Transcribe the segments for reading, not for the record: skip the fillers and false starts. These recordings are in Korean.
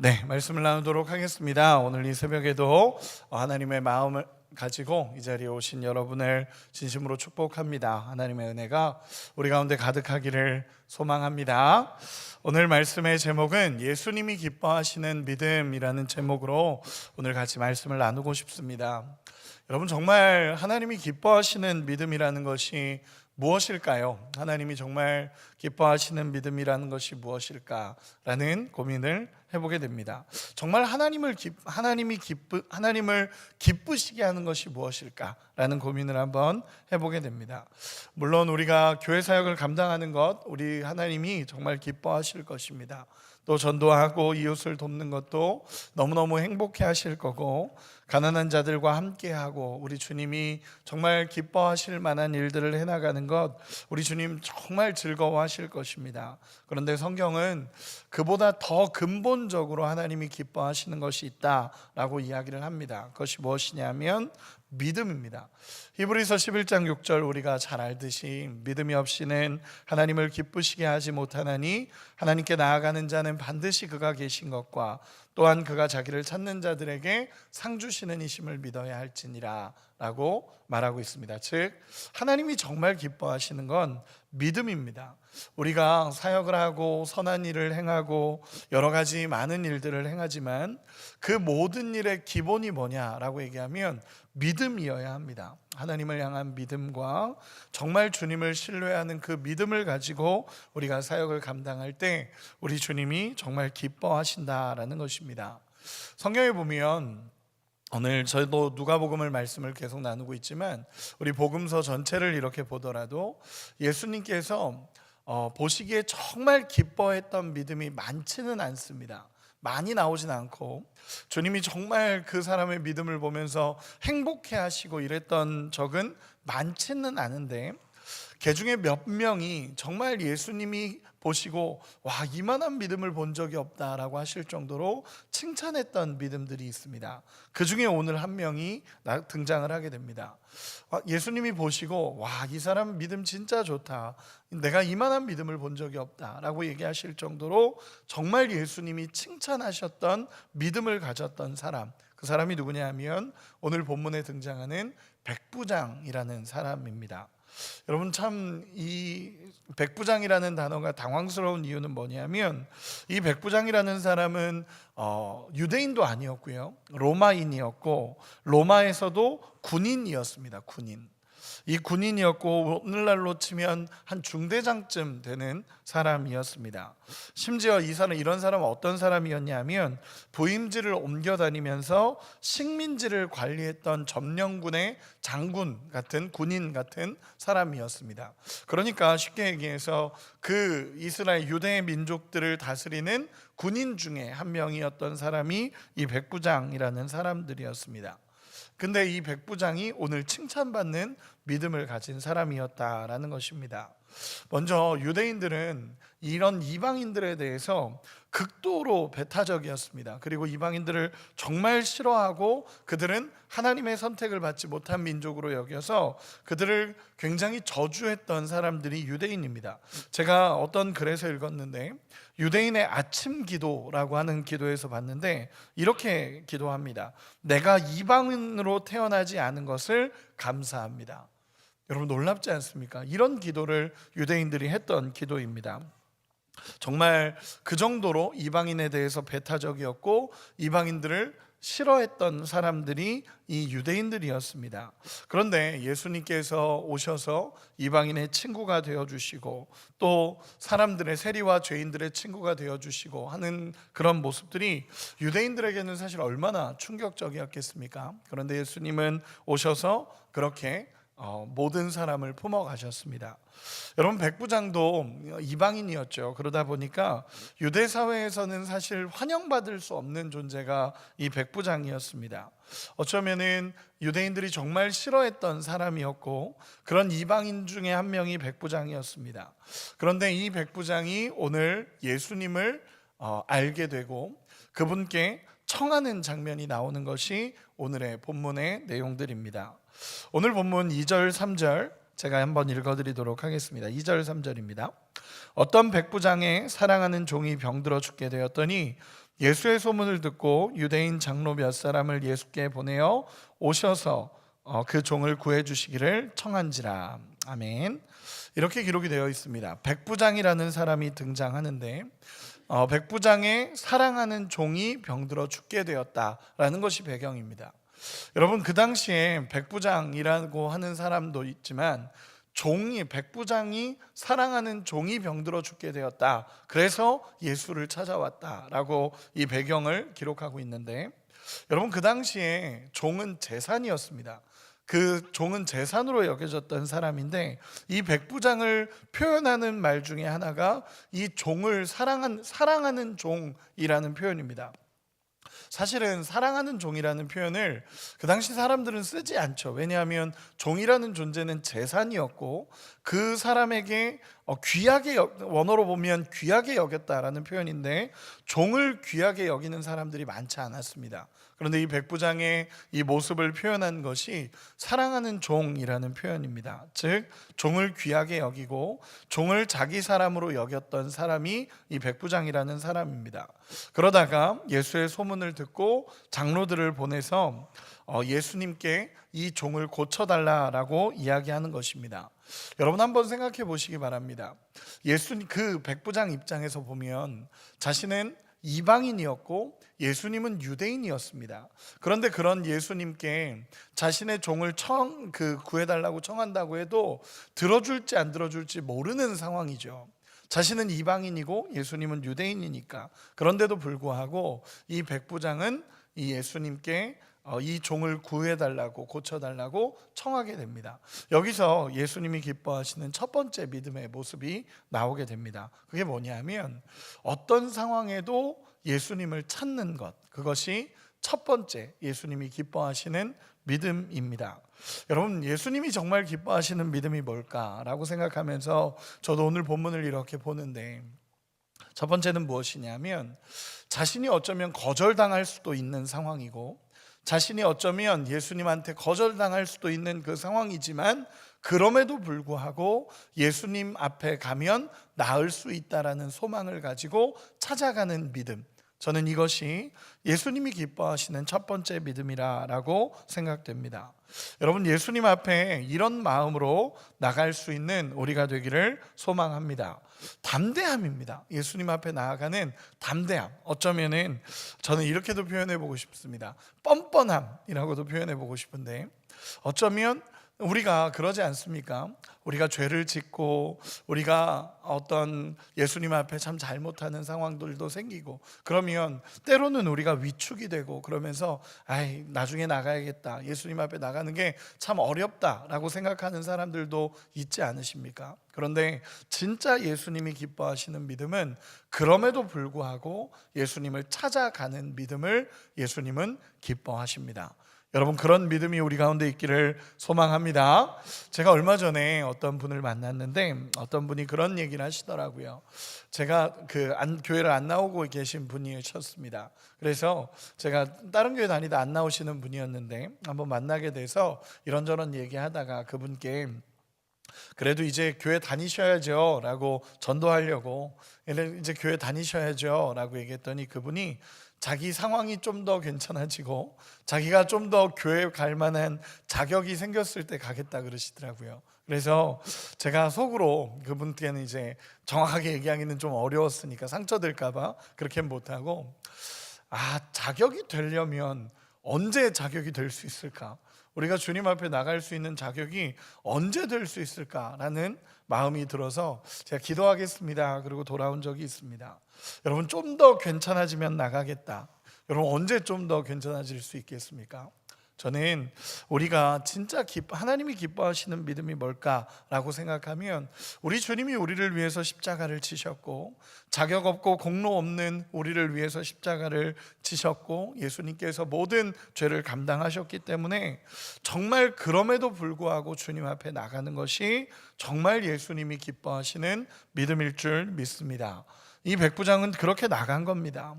네, 말씀을 나누도록 하겠습니다. 오늘 이 새벽에도 하나님의 마음을 가지고 이 자리에 오신 여러분을 진심으로 축복합니다. 하나님의 은혜가 우리 가운데 가득하기를 소망합니다. 오늘 말씀의 제목은 예수님이 기뻐하시는 믿음이라는 제목으로 오늘 같이 말씀을 나누고 싶습니다. 여러분, 정말 하나님이 기뻐하시는 믿음이라는 것이 무엇일까요? 하나님이 정말 기뻐하시는 믿음이라는 것이 무엇일까라는 고민을 해보게 됩니다. 정말 하나님을 기쁘시게 하는 것이 무엇일까라는 고민을 한번 해보게 됩니다. 물론 우리가 교회 사역을 감당하는 것, 우리 하나님이 정말 기뻐하실 것입니다. 또 전도하고 이웃을 돕는 것도 너무너무 행복해 하실 거고, 가난한 자들과 함께하고 우리 주님이 정말 기뻐하실 만한 일들을 해나가는 것, 우리 주님 정말 즐거워하실 것입니다. 그런데 성경은 그보다 더 근본적으로 하나님이 기뻐하시는 것이 있다라고 이야기를 합니다. 그것이 무엇이냐면 믿음입니다. 히브리서 11장 6절 우리가 잘 알듯이 믿음이 없이는 하나님을 기쁘시게 하지 못하나니 하나님께 나아가는 자는 반드시 그가 계신 것과 또한 그가 자기를 찾는 자들에게 상 주시는 이심을 믿어야 할지니라 라고 말하고 있습니다. 즉 하나님이 정말 기뻐하시는 건 믿음입니다. 우리가 사역을 하고 선한 일을 행하고 여러 가지 많은 일들을 행하지만 그 모든 일의 기본이 뭐냐라고 얘기하면 믿음이어야 합니다. 하나님을 향한 믿음과 정말 주님을 신뢰하는 그 믿음을 가지고 우리가 사역을 감당할 때 우리 주님이 정말 기뻐하신다라는 것입니다. 성경에 보면 오늘 저도 누가복음을 말씀을 계속 나누고 있지만 우리 복음서 전체를 이렇게 보더라도 예수님께서 보시기에 정말 기뻐했던 믿음이 많지는 않습니다. 많이 나오진 않고 주님이 정말 그 사람의 믿음을 보면서 행복해 하시고 이랬던 적은 많지는 않은데, 그 중에 몇 명이 정말 예수님이 보시고 와, 이만한 믿음을 본 적이 없다라고 하실 정도로 칭찬했던 믿음들이 있습니다. 그 중에 오늘 한 명이 등장을 하게 됩니다. 예수님이 보시고 와, 이 사람 믿음 진짜 좋다, 내가 이만한 믿음을 본 적이 없다라고 얘기하실 정도로 정말 예수님이 칭찬하셨던 믿음을 가졌던 사람, 그 사람이 누구냐 하면 오늘 본문에 등장하는 백부장이라는 사람입니다. 여러분, 참 이 백부장이라는 단어가 당황스러운 이유는 뭐냐면 이 백부장이라는 사람은 유대인도 아니었고요, 로마인이었고 로마에서도 군인이었습니다. 이 군인이었고 오늘날로 치면 한 중대장쯤 되는 사람이었습니다. 심지어 이런 사람은 어떤 사람이었냐면 부임지를 옮겨 다니면서 식민지를 관리했던 점령군의 장군 같은, 군인 같은 사람이었습니다. 그러니까 쉽게 얘기해서 그 이스라엘 유대 민족들을 다스리는 군인 중에 한 명이었던 사람이 이 백부장이라는 사람들이었습니다. 근데 이 백부장이 오늘 칭찬받는 믿음을 가진 사람이었다라는 것입니다. 먼저 유대인들은 이런 이방인들에 대해서 극도로 배타적이었습니다. 그리고 이방인들을 정말 싫어하고 그들은 하나님의 선택을 받지 못한 민족으로 여겨서 그들을 굉장히 저주했던 사람들이 유대인입니다. 제가 어떤 글에서 읽었는데 유대인의 아침 기도라고 하는 기도에서 봤는데 이렇게 기도합니다. 내가 이방인으로 태어나지 않은 것을 감사합니다. 여러분, 놀랍지 않습니까? 이런 기도를 유대인들이 했던 기도입니다. 정말 그 정도로 이방인에 대해서 배타적이었고 이방인들을 싫어했던 사람들이 이 유대인들이었습니다. 그런데 예수님께서 오셔서 이방인의 친구가 되어주시고 또 사람들의, 세리와 죄인들의 친구가 되어주시고 하는 그런 모습들이 유대인들에게는 사실 얼마나 충격적이었겠습니까? 그런데 예수님은 오셔서 그렇게 모든 사람을 품어가셨습니다. 여러분, 백부장도 이방인이었죠. 그러다 보니까 유대 사회에서는 사실 환영받을 수 없는 존재가 이 백부장이었습니다. 어쩌면은 유대인들이 정말 싫어했던 사람이었고 그런 이방인 중에 한 명이 백부장이었습니다. 그런데 이 백부장이 오늘 예수님을 알게 되고 그분께 청하는 장면이 나오는 것이 오늘의 본문의 내용들입니다. 오늘 본문 2절 3절 제가 한번 읽어드리도록 하겠습니다. 2절 3절입니다. 어떤 백부장의 사랑하는 종이 병들어 죽게 되었더니 예수의 소문을 듣고 유대인 장로 몇 사람을 예수께 보내어 오셔서 그 종을 구해 주시기를 청한지라. 아멘. 이렇게 기록이 되어 있습니다. 백부장이라는 사람이 등장하는데 백부장의 사랑하는 종이 병들어 죽게 되었다라는 것이 배경입니다. 여러분, 그 당시에 백부장이라고 하는 사람도 있지만 백부장이 사랑하는 종이 병들어 죽게 되었다, 그래서 예수를 찾아왔다라고 이 배경을 기록하고 있는데, 여러분, 그 당시에 종은 재산이었습니다. 그 종은 재산으로 여겨졌던 사람인데, 이 백부장을 표현하는 말 중에 하나가 이 종을 사랑하는 종이라는 표현입니다. 사실은 사랑하는 종이라는 표현을 그 당시 사람들은 쓰지 않죠. 왜냐하면 종이라는 존재는 재산이었고 그 사람에게 원어로 보면 귀하게 여겼다라는 표현인데, 종을 귀하게 여기는 사람들이 많지 않았습니다. 그런데 이 백부장의 이 모습을 표현한 것이 사랑하는 종이라는 표현입니다. 즉 종을 귀하게 여기고 종을 자기 사람으로 여겼던 사람이 이 백부장이라는 사람입니다. 그러다가 예수의 소문을 듣고 장로들을 보내서 예수님께 이 종을 고쳐달라라고 이야기하는 것입니다. 여러분, 한번 생각해 보시기 바랍니다. 그 백부장 입장에서 보면 자신은 이방인이었고 예수님은 유대인이었습니다. 그런데 그런 예수님께 자신의 종을 구해달라고 청한다고 해도 들어줄지 안 들어줄지 모르는 상황이죠. 자신은 이방인이고 예수님은 유대인이니까. 그런데도 불구하고 이 백부장은 이 예수님께 이 종을 구해달라고, 고쳐달라고 청하게 됩니다. 여기서 예수님이 기뻐하시는 첫 번째 믿음의 모습이 나오게 됩니다. 그게 뭐냐면 어떤 상황에도 예수님을 찾는 것, 그것이 첫 번째 예수님이 기뻐하시는 믿음입니다. 여러분, 예수님이 정말 기뻐하시는 믿음이 뭘까라고 생각하면서 저도 오늘 본문을 이렇게 보는데, 첫 번째는 무엇이냐면 자신이 어쩌면 거절당할 수도 있는 상황이고, 자신이 어쩌면 예수님한테 거절당할 수도 있는 그 상황이지만 그럼에도 불구하고 예수님 앞에 가면 나을 수 있다라는 소망을 가지고 찾아가는 믿음, 저는 이것이 예수님이 기뻐하시는 첫 번째 믿음이라고 생각됩니다. 여러분, 예수님 앞에 이런 마음으로 나갈 수 있는 우리가 되기를 소망합니다. 담대함입니다. 예수님 앞에 나아가는 담대함. 어쩌면은 저는 이렇게도 표현해 보고 싶습니다. 뻔뻔함이라고도 표현해 보고 싶은데, 어쩌면 우리가 그러지 않습니까? 우리가 죄를 짓고 우리가 어떤 예수님 앞에 참 잘못하는 상황들도 생기고, 그러면 때로는 우리가 위축이 되고 그러면서 나중에 나가야겠다, 예수님 앞에 나가는 게 참 어렵다라고 생각하는 사람들도 있지 않으십니까? 그런데 진짜 예수님이 기뻐하시는 믿음은 그럼에도 불구하고 예수님을 찾아가는 믿음을 예수님은 기뻐하십니다. 여러분, 그런 믿음이 우리 가운데 있기를 소망합니다. 제가 얼마 전에 어떤 분을 만났는데 어떤 분이 그런 얘기를 하시더라고요. 제가 교회를 안 나오고 계신 분이셨습니다. 그래서 제가 다른 교회 다니다 안 나오시는 분이었는데 한번 만나게 돼서 이런저런 얘기하다가 그분께 그래도 이제 교회 다니셔야죠 라고 전도하려고, 이제 교회 다니셔야죠 라고 얘기했더니 그분이 자기 상황이 좀 더 괜찮아지고 자기가 좀 더 교회 갈 만한 자격이 생겼을 때 가겠다 그러시더라고요. 그래서 제가 속으로 그분께는 이제 정확하게 얘기하기는 좀 어려웠으니까 상처될까 봐 그렇게 못하고, 자격이 되려면 언제 자격이 될 수 있을까? 우리가 주님 앞에 나갈 수 있는 자격이 언제 될 수 있을까라는 마음이 들어서 제가 기도하겠습니다 그리고 돌아온 적이 있습니다. 여러분, 좀 더 괜찮아지면 나가겠다. 여러분, 언제 좀 더 괜찮아질 수 있겠습니까? 저는 우리가 진짜 하나님이 기뻐하시는 믿음이 뭘까라고 생각하면, 우리 주님이 우리를 위해서 십자가를 지셨고 자격 없고 공로 없는 우리를 위해서 십자가를 지셨고 예수님께서 모든 죄를 감당하셨기 때문에 정말 그럼에도 불구하고 주님 앞에 나가는 것이 정말 예수님이 기뻐하시는 믿음일 줄 믿습니다. 이 백부장은 그렇게 나간 겁니다.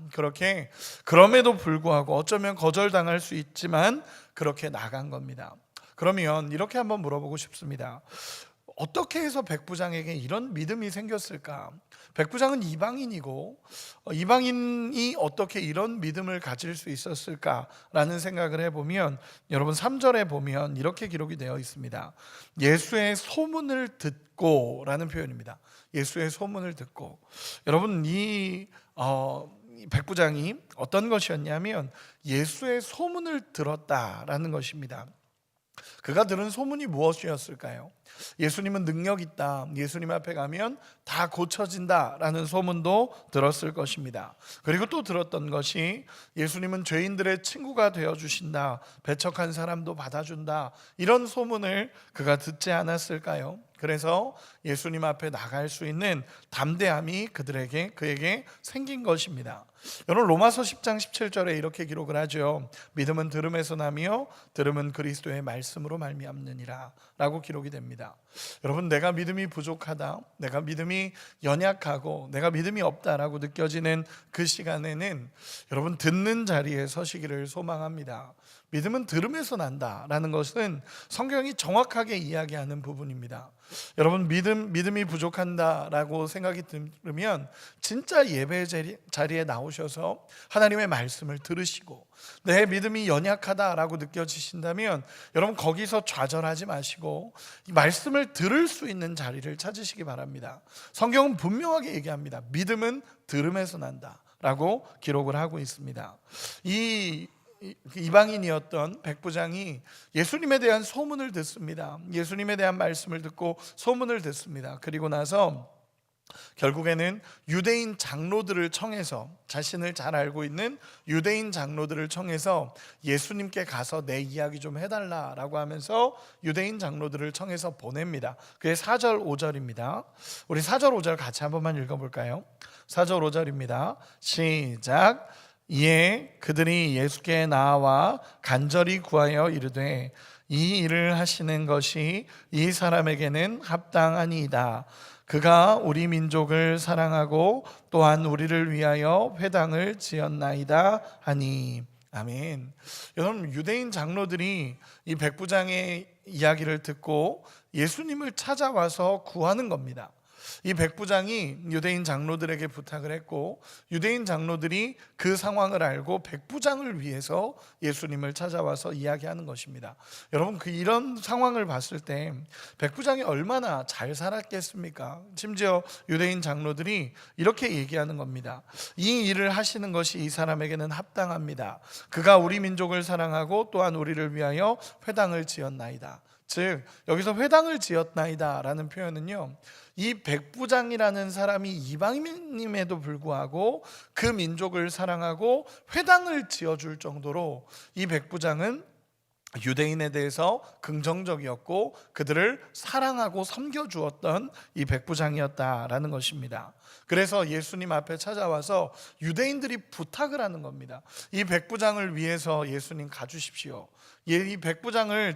그럼에도 불구하고 어쩌면 거절당할 수 있지만 그렇게 나간 겁니다. 그러면 이렇게 한번 물어보고 싶습니다. 어떻게 해서 백부장에게 이런 믿음이 생겼을까? 백부장은 이방인이고 이방인이 어떻게 이런 믿음을 가질 수 있었을까라는 생각을 해보면, 여러분 3절에 보면 이렇게 기록이 되어 있습니다. 예수의 소문을 듣고 라는 표현입니다. 예수의 소문을 듣고. 여러분 이 백부장이 어떤 것이었냐면 예수의 소문을 들었다라는 것입니다. 그가 들은 소문이 무엇이었을까요? 예수님은 능력 있다, 예수님 앞에 가면 다 고쳐진다 라는 소문도 들었을 것입니다. 그리고 또 들었던 것이 예수님은 죄인들의 친구가 되어주신다, 배척한 사람도 받아준다, 이런 소문을 그가 듣지 않았을까요? 그래서 예수님 앞에 나갈 수 있는 담대함이 그에게 생긴 것입니다. 여러분 로마서 10장 17절에 이렇게 기록을 하죠. 믿음은 들음에서 나며 들음은 그리스도의 말씀으로 말미암느니라 라고 기록이 됩니다. 여러분 내가 믿음이 부족하다, 내가 믿음이 연약하고 내가 믿음이 없다라고 느껴지는 그 시간에는 여러분 듣는 자리에 서시기를 소망합니다. 믿음은 들음에서 난다라는 것은 성경이 정확하게 이야기하는 부분입니다. 여러분 믿음이 부족한다라고 생각이 들으면 진짜 예배 자리에 나오셔서 하나님의 말씀을 들으시고, 내 믿음이 연약하다라고 느껴지신다면 여러분 거기서 좌절하지 마시고 말씀을 들을 수 있는 자리를 찾으시기 바랍니다. 성경은 분명하게 얘기합니다. 믿음은 들음에서 난다라고 기록을 하고 있습니다. 이방인이었던 백부장이 예수님에 대한 소문을 듣습니다. 예수님에 대한 말씀을 듣고 소문을 듣습니다. 그리고 나서 결국에는 유대인 장로들을 청해서, 자신을 잘 알고 있는 유대인 장로들을 청해서 예수님께 가서 내 이야기 좀 해달라라고 하면서 유대인 장로들을 청해서 보냅니다. 그게 4절 5절입니다. 우리 4절 5절 같이 한 번만 읽어볼까요? 4절 5절입니다. 시작. 이에 그들이 예수께 나와 간절히 구하여 이르되 이 일을 하시는 것이 이 사람에게는 합당하니이다. 그가 우리 민족을 사랑하고 또한 우리를 위하여 회당을 지었나이다 하니. 아멘. 여러분 유대인 장로들이 이 백부장의 이야기를 듣고 예수님을 찾아와서 구하는 겁니다. 이 백부장이 유대인 장로들에게 부탁을 했고 유대인 장로들이 그 상황을 알고 백부장을 위해서 예수님을 찾아와서 이야기하는 것입니다. 여러분 이런 상황을 봤을 때 백부장이 얼마나 잘 살았겠습니까? 심지어 유대인 장로들이 이렇게 얘기하는 겁니다. 이 일을 하시는 것이 이 사람에게는 합당합니다. 그가 우리 민족을 사랑하고 또한 우리를 위하여 회당을 지었나이다. 즉 여기서 회당을 지었나이다 라는 표현은요, 이 백부장이라는 사람이 이방인임에도 불구하고 그 민족을 사랑하고 회당을 지어줄 정도로 이 백부장은 유대인에 대해서 긍정적이었고 그들을 사랑하고 섬겨주었던 이 백부장이었다라는 것입니다. 그래서 예수님 앞에 찾아와서 유대인들이 부탁을 하는 겁니다. 이 백부장을 위해서 예수님 가주십시오. 이 백부장의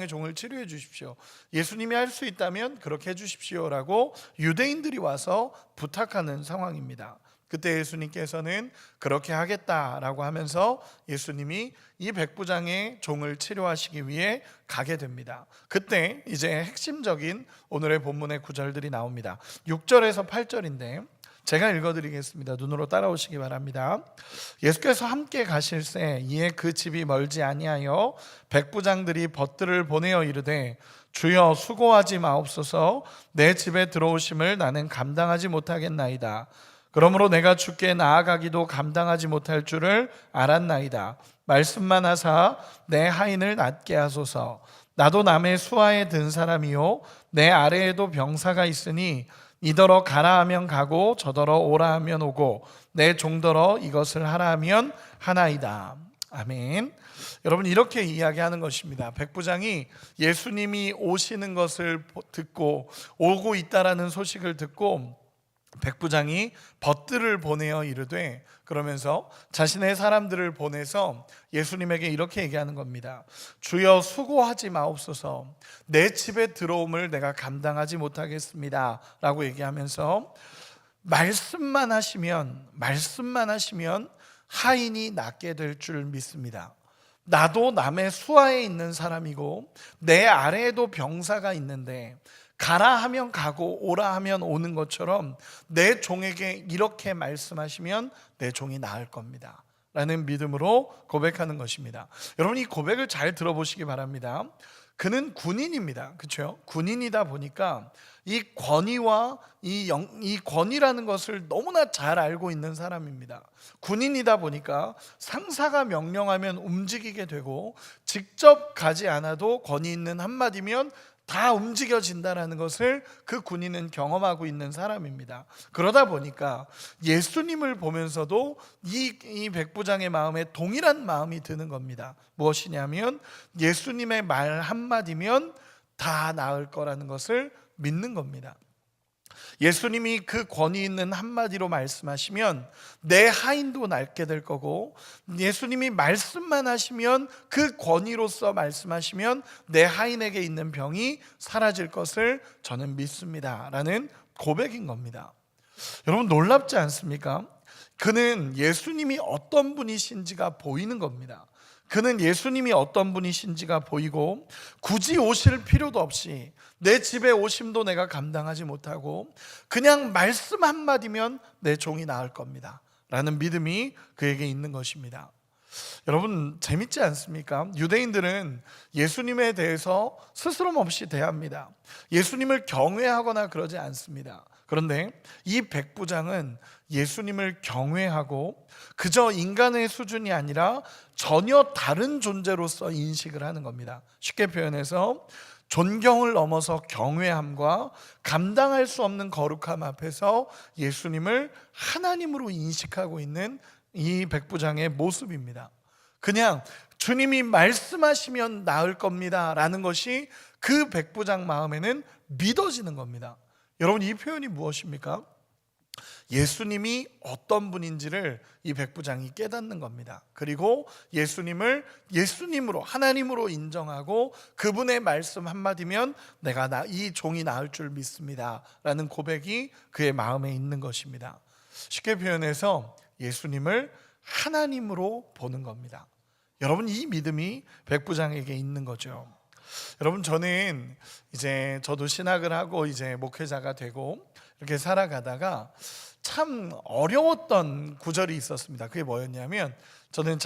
종을 치료해 주십시오. 예수님이 할 수 있다면 그렇게 해주십시오라고 유대인들이 와서 부탁하는 상황입니다. 그때 예수님께서는 그렇게 하겠다라고 하면서 예수님이 이 백부장의 종을 치료하시기 위해 가게 됩니다. 그때 이제 핵심적인 오늘의 본문의 구절들이 나옵니다. 6절에서 8절인데 제가 읽어드리겠습니다. 눈으로 따라오시기 바랍니다. 예수께서 함께 가실새 이에 그 집이 멀지 아니하여 백부장들이 벗들을 보내어 이르되 주여 수고하지 마옵소서, 내 집에 들어오심을 나는 감당하지 못하겠나이다. 그러므로 내가 주께 나아가기도 감당하지 못할 줄을 알았나이다. 말씀만 하사 내 하인을 낫게 하소서. 나도 남의 수하에 든 사람이요 내 아래에도 병사가 있으니 이더러 가라 하면 가고 저더러 오라 하면 오고 내 종더러 이것을 하라 하면 하나이다. 아멘. 여러분 이렇게 이야기하는 것입니다. 백부장이 예수님이 오시는 것을 듣고 오고 있다라는 소식을 듣고 백부장이 벗들을 보내어 이르되, 그러면서 자신의 사람들을 보내서 예수님에게 이렇게 얘기하는 겁니다. 주여 수고하지 마옵소서, 내 집에 들어옴을 내가 감당하지 못하겠습니다 라고 얘기하면서 말씀만 하시면 하인이 낫게 될 줄 믿습니다. 나도 남의 수하에 있는 사람이고 내 아래에도 병사가 있는데 가라 하면 가고 오라 하면 오는 것처럼 내 종에게 이렇게 말씀하시면 내 종이 나을 겁니다 라는 믿음으로 고백하는 것입니다. 여러분, 이 고백을 잘 들어보시기 바랍니다. 그는 군인입니다. 그렇죠? 군인이다 보니까 이 권위와 이 권위라는 것을 너무나 잘 알고 있는 사람입니다. 군인이다 보니까 상사가 명령하면 움직이게 되고 직접 가지 않아도 권위 있는 한마디면 다 움직여진다는 것을 그 군인은 경험하고 있는 사람입니다. 그러다 보니까 예수님을 보면서도 이 백부장의 마음에 동일한 마음이 드는 겁니다. 무엇이냐면 예수님의 말 한마디면 다 나을 거라는 것을 믿는 겁니다. 예수님이 그 권위 있는 한마디로 말씀하시면 내 하인도 낫게 될 거고, 예수님이 말씀만 하시면, 그 권위로서 말씀하시면 내 하인에게 있는 병이 사라질 것을 저는 믿습니다 라는 고백인 겁니다. 여러분, 놀랍지 않습니까? 그는 예수님이 어떤 분이신지가 보이는 겁니다. 그는 예수님이 어떤 분이신지가 보이고 굳이 오실 필요도 없이 내 집에 오심도 내가 감당하지 못하고 그냥 말씀 한마디면 내 종이 나을 겁니다 라는 믿음이 그에게 있는 것입니다. 여러분, 재밌지 않습니까? 유대인들은 예수님에 대해서 스스럼 없이 대합니다. 예수님을 경외하거나 그러지 않습니다. 그런데 이 백부장은 예수님을 경외하고 그저 인간의 수준이 아니라 전혀 다른 존재로서 인식을 하는 겁니다. 쉽게 표현해서 존경을 넘어서 경외함과 감당할 수 없는 거룩함 앞에서 예수님을 하나님으로 인식하고 있는 이 백부장의 모습입니다. 그냥 주님이 말씀하시면 나을 겁니다 라는 것이 그 백부장 마음에는 믿어지는 겁니다. 여러분, 이 표현이 무엇입니까? 예수님이 어떤 분인지를 이 백부장이 깨닫는 겁니다. 그리고 예수님을 예수님으로, 하나님으로 인정하고 그분의 말씀 한마디면 내가 이 종이 나을 줄 믿습니다 라는 고백이 그의 마음에 있는 것입니다. 쉽게 표현해서 예수님을 하나님으로 보는 겁니다. 여러분, 이 믿음이 백부장에게 있는 거죠. 여러분, 저는 저도 신학을 하고 이제 목회자가 되고 이렇게 살아가다가 참 어려웠던 구절이 있었습니다. 그게 뭐였냐면, 저는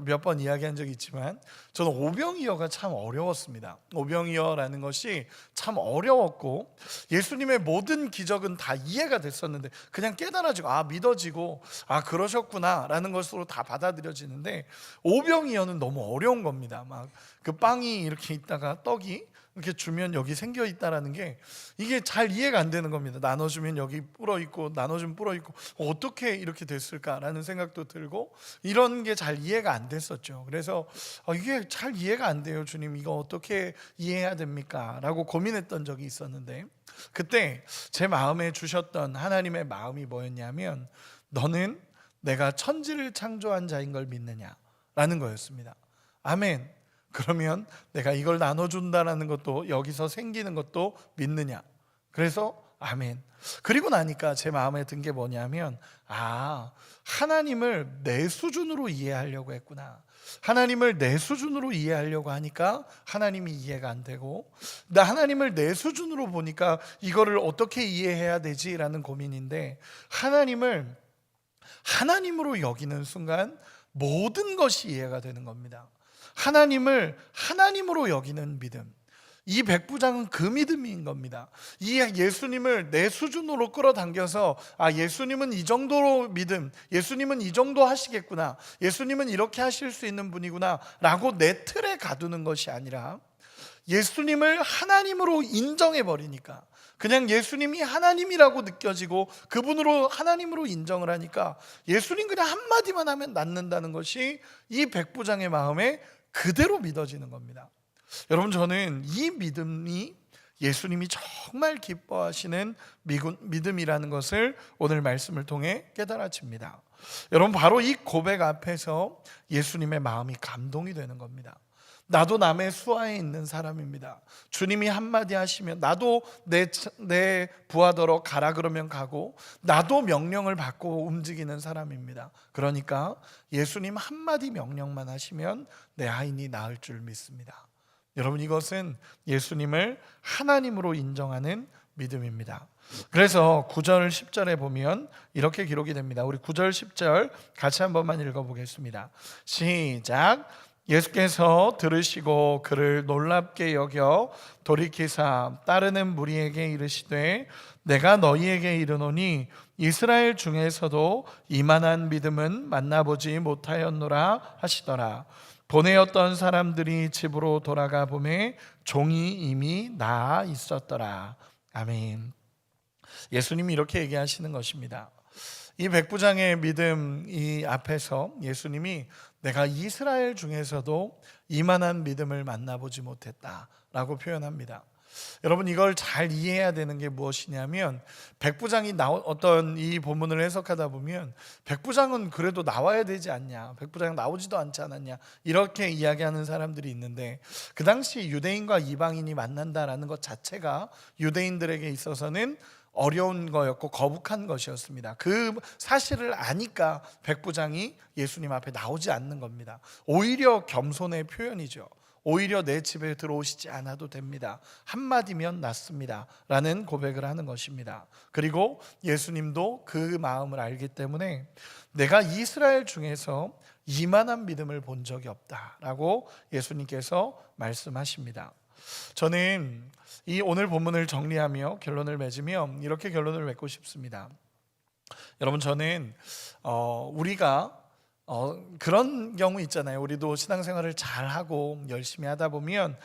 몇 번 이야기한 적이 있지만 저는 오병이어가 참 어려웠습니다. 오병이어라는 것이 참 어려웠고 예수님의 모든 기적은 다 이해가 됐었는데 그냥 깨달아지고 믿어지고 그러셨구나 라는 것으로 다 받아들여지는데, 오병이어는 너무 어려운 겁니다. 막 그 빵이 이렇게 있다가 떡이 이렇게 주면 여기 생겨 있다라는 게 이게 잘 이해가 안 되는 겁니다. 나눠주면 여기 불어 있고 나눠주면 불어 있고 어떻게 이렇게 됐을까라는 생각도 들고 이런 게 잘 이해가 안 됐었죠. 그래서 이게 잘 이해가 안 돼요. 주님, 이거 어떻게 이해해야 됩니까? 라고 고민했던 적이 있었는데, 그때 제 마음에 주셨던 하나님의 마음이 뭐였냐면, 너는 내가 천지를 창조한 자인 걸 믿느냐? 라는 거였습니다. 아멘. 그러면 내가 이걸 나눠준다는 것도, 여기서 생기는 것도 믿느냐? 그래서 아멘. 그리고 나니까 제 마음에 든 게 뭐냐면, 하나님을 내 수준으로 이해하려고 했구나. 하나님을 내 수준으로 이해하려고 하니까 하나님이 이해가 안 되고, 나 하나님을 내 수준으로 보니까 이거를 어떻게 이해해야 되지라는 고민인데, 하나님을 하나님으로 여기는 순간 모든 것이 이해가 되는 겁니다. 하나님을 하나님으로 여기는 믿음, 이 백부장은 그 믿음인 겁니다. 이 예수님을 내 수준으로 끌어당겨서 예수님은 이 정도로 믿음, 예수님은 이 정도 하시겠구나, 예수님은 이렇게 하실 수 있는 분이구나 라고 내 틀에 가두는 것이 아니라 예수님을 하나님으로 인정해버리니까, 그냥 예수님이 하나님이라고 느껴지고 그분으로 하나님으로 인정을 하니까 예수님 그냥 한마디만 하면 낫는다는 것이 이 백부장의 마음에 그대로 믿어지는 겁니다. 여러분, 저는 이 믿음이 예수님이 정말 기뻐하시는 믿음이라는 것을 오늘 말씀을 통해 깨달아집니다. 여러분, 바로 이 고백 앞에서 예수님의 마음이 감동이 되는 겁니다. 나도 남의 수하에 있는 사람입니다. 주님이 한마디 하시면 나도 내 부하더러 가라 그러면 가고, 나도 명령을 받고 움직이는 사람입니다. 그러니까 예수님 한마디 명령만 하시면 내 하인이 나을 줄 믿습니다. 여러분, 이것은 예수님을 하나님으로 인정하는 믿음입니다. 그래서 9절 10절에 보면 이렇게 기록이 됩니다. 우리 9절 10절 같이 한 번만 읽어보겠습니다. 시작. 예수께서 들으시고 그를 놀랍게 여겨 돌이키사 따르는 무리에게 이르시되 내가 너희에게 이르노니 이스라엘 중에서도 이만한 믿음은 만나보지 못하였노라 하시더라. 보내었던 사람들이 집으로 돌아가 보매 종이 이미 나아 있었더라. 아멘. 예수님이 이렇게 얘기하시는 것입니다. 이 백부장의 믿음 이 앞에서 예수님이 내가 이스라엘 중에서도 이만한 믿음을 만나보지 못했다라고 표현합니다. 여러분, 이걸 잘 이해해야 되는 게 무엇이냐면, 백부장이 어떤 이 본문을 해석하다 보면 백부장은 그래도 나와야 되지 않냐, 백부장 나오지도 않지 않았냐, 이렇게 이야기하는 사람들이 있는데, 그 당시 유대인과 이방인이 만난다라는 것 자체가 유대인들에게 있어서는 어려운 거였고 거북한 것이었습니다. 그 사실을 아니까 백부장이 예수님 앞에 나오지 않는 겁니다. 오히려 겸손의 표현이죠. 오히려 내 집에 들어오시지 않아도 됩니다. 한마디면 낫습니다 라는 고백을 하는 것입니다. 그리고 예수님도 그 마음을 알기 때문에 내가 이스라엘 중에서 이만한 믿음을 본 적이 없다라고 예수님께서 말씀하십니다. 저는 이 오늘 본문을 정리하며 결론을 맺으며 이렇게 결론을 맺고 싶습니다. 여러분, 저는 우리가 그런 경우 있잖아요. 우리도 신앙생활을 잘하고 열심히 하다 보면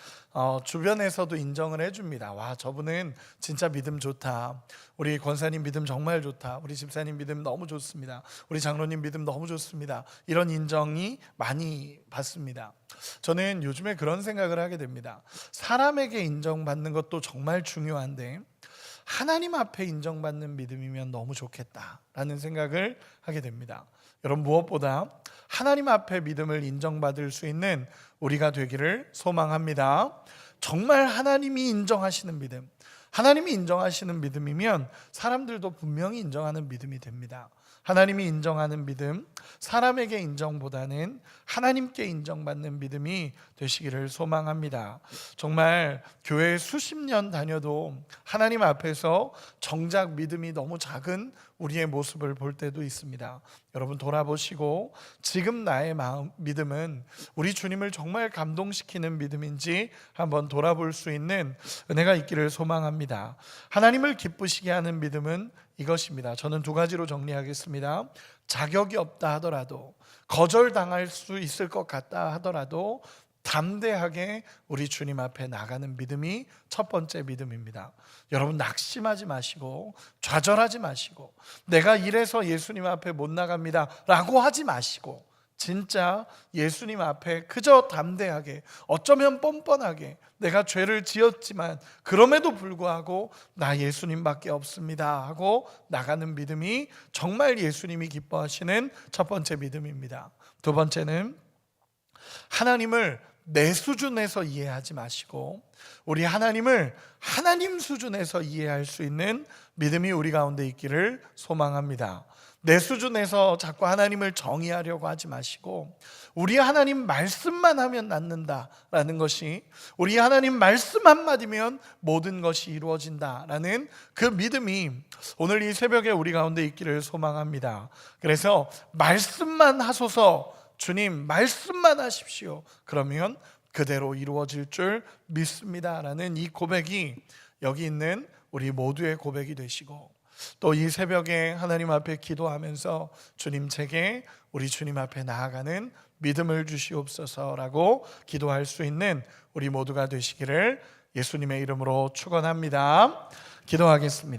주변에서도 인정을 해줍니다. 와, 저분은 진짜 믿음 좋다. 우리 권사님 믿음 정말 좋다. 우리 집사님 믿음 너무 좋습니다. 우리 장로님 믿음 너무 좋습니다. 이런 인정이 많이 받습니다. 저는 요즘에 그런 생각을 하게 됩니다. 사람에게 인정받는 것도 정말 중요한데 하나님 앞에 인정받는 믿음이면 너무 좋겠다라는 생각을 하게 됩니다. 여러분, 무엇보다 하나님 앞에 믿음을 인정받을 수 있는 우리가 되기를 소망합니다. 정말 하나님이 인정하시는 믿음, 하나님이 인정하시는 믿음이면 사람들도 분명히 인정하는 믿음이 됩니다. 하나님이 인정하는 믿음, 사람에게 인정보다는 하나님께 인정받는 믿음이 되시기를 소망합니다. 정말 교회 수십 년 다녀도 하나님 앞에서 정작 믿음이 너무 작은 우리의 모습을 볼 때도 있습니다. 여러분, 돌아보시고 지금 나의 믿음은 우리 주님을 정말 감동시키는 믿음인지 한번 돌아볼 수 있는 은혜가 있기를 소망합니다. 하나님을 기쁘시게 하는 믿음은 이것입니다. 저는 두 가지로 정리하겠습니다. 자격이 없다 하더라도, 거절당할 수 있을 것 같다 하더라도 담대하게 우리 주님 앞에 나가는 믿음이 첫 번째 믿음입니다. 여러분, 낙심하지 마시고 좌절하지 마시고 내가 이래서 예수님 앞에 못 나갑니다 라고 하지 마시고 진짜 예수님 앞에 그저 담대하게, 어쩌면 뻔뻔하게 내가 죄를 지었지만 그럼에도 불구하고 나 예수님밖에 없습니다 하고 나가는 믿음이 정말 예수님이 기뻐하시는 첫 번째 믿음입니다. 두 번째는 하나님을 내 수준에서 이해하지 마시고 우리 하나님을 하나님 수준에서 이해할 수 있는 믿음이 우리 가운데 있기를 소망합니다. 내 수준에서 자꾸 하나님을 정의하려고 하지 마시고 우리 하나님 말씀만 하면 낫는다라는 것이, 우리 하나님 말씀 한마디면 모든 것이 이루어진다라는 그 믿음이 오늘 이 새벽에 우리 가운데 있기를 소망합니다. 그래서 말씀만 하소서, 주님 말씀만 하십시오, 그러면 그대로 이루어질 줄 믿습니다라는 이 고백이 여기 있는 우리 모두의 고백이 되시고, 또 이 새벽에 하나님 앞에 기도하면서 주님, 제게 우리 주님 앞에 나아가는 믿음을 주시옵소서라고 기도할 수 있는 우리 모두가 되시기를 예수님의 이름으로 축원합니다. 기도하겠습니다.